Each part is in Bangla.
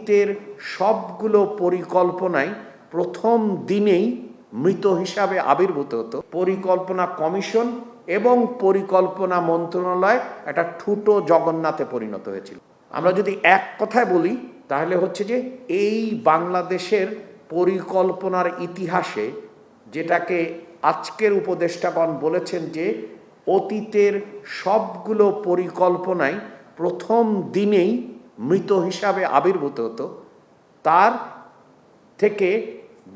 অতীতের সবগুলো পরিকল্পনাই প্রথম দিনেই মৃত হিসাবে আবির্ভূত হতো। পরিকল্পনা কমিশন এবং পরিকল্পনা মন্ত্রণালয় একটা ঠুটো জগন্নাথে পরিণত হয়েছিল। আমরা যদি এক কথায় বলি তাহলে হচ্ছে যে এই বাংলাদেশের পরিকল্পনার ইতিহাসে, যেটাকে আজকের উপদেষ্টাগণ বলেছেন যে অতীতের সবগুলো পরিকল্পনাই প্রথম দিনেই মৃত হিসাবে আবির্ভূত হতো, তার থেকে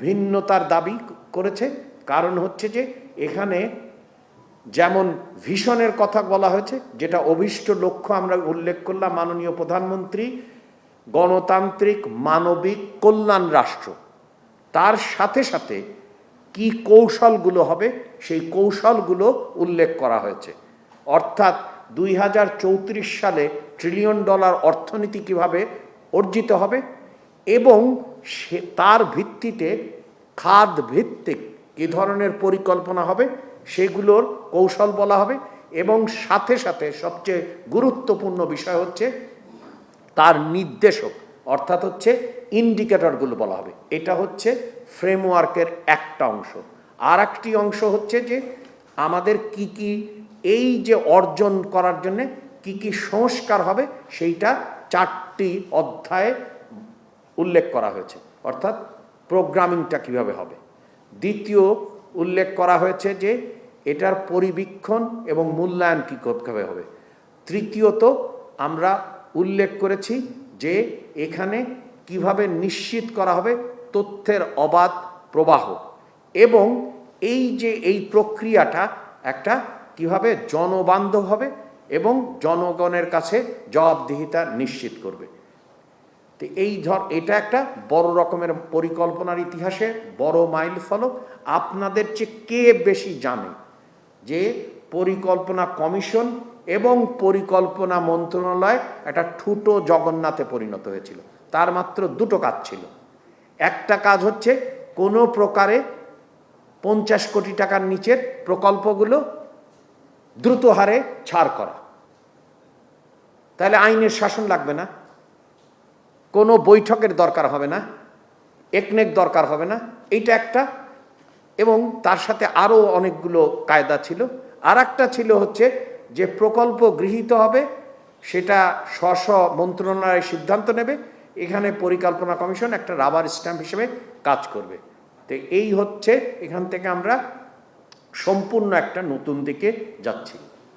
ভিন্নতার দাবি করেছে। কারণ হচ্ছে যে এখানে যেমন ভিশনের কথা বলা হয়েছে, যেটা অভীষ্ট লক্ষ্য আমরা উল্লেখ করলাম, মাননীয় প্রধানমন্ত্রী গণতান্ত্রিক মানবিক কল্যাণ রাষ্ট্র, তার সাথে সাথে কি কৌশলগুলো হবে সেই কৌশলগুলো উল্লেখ করা হয়েছে। অর্থাৎ 2034 সালে $1 ট্রিলিয়ন অর্থনীতি কিভাবে অর্জিত হবে এবং তার ভিত্তিতে খাত ভিত্তিক কী ধরনের পরিকল্পনা হবে সেগুলোর কৌশল বলা হবে। এবং সাথে সাথে সবচেয়ে গুরুত্বপূর্ণ বিষয় হচ্ছে তার নির্দেশক, অর্থাৎ হচ্ছে ইন্ডিকেটরগুলো বলা হবে। এটা হচ্ছে ফ্রেমওয়ার্কের একটা অংশ। আর একটি অংশ হচ্ছে যে আমাদের কি কি এই যে অর্জন করার জন্যে কি কি সংস্কার হবে সেইটা 4টি অধ্যায়ে উল্লেখ করা হয়েছে। অর্থাৎ প্রোগ্রামিংটা কিভাবে হবে। দ্বিতীয় উল্লেখ করা হয়েছে যে এটার পরিবীক্ষণ এবং মূল্যায়ন কীভাবে হবে। তৃতীয়ত আমরা উল্লেখ করেছি যে এখানে কিভাবে নিশ্চিত করা হবে তথ্যের অবাধ প্রবাহ এবং এই প্রক্রিয়াটা একটা কিভাবে জনবান্ধব হবে এবং জনগণের কাছে জবাবদিহিতা নিশ্চিত করবে। তো এটা একটা বড় রকমের পরিকল্পনার ইতিহাসে বড় মাইল ফলক। আপনাদের চেয়ে কে বেশি জানে যে পরিকল্পনা কমিশন এবং পরিকল্পনা মন্ত্রণালয় একটা ঠুটো জগন্নাথে পরিণত হয়েছিল। তার মাত্র 2টো কাজ ছিল। একটা কাজ হচ্ছে কোনো প্রকারে 50 কোটি টাকার নিচের প্রকল্পগুলো দ্রুত হারে ছাড় করা, তাহলে আইনের শাসন লাগবে না, কোনো বৈঠকের দরকার হবে না, একনেক দরকার হবে না, এইটা একটা। এবং তার সাথে আরও অনেকগুলো কায়দা ছিল। আর একটা ছিল হচ্ছে যে প্রকল্প গৃহীত হবে সেটা স্ব মন্ত্রণালয় সিদ্ধান্ত নেবে, এখানে পরিকল্পনা কমিশন একটা রাবার স্ট্যাম্প হিসেবে কাজ করবে। তো এই হচ্ছে এখান থেকে আমরা সম্পূর্ণ একটা নতুন দিকে যাচ্ছি।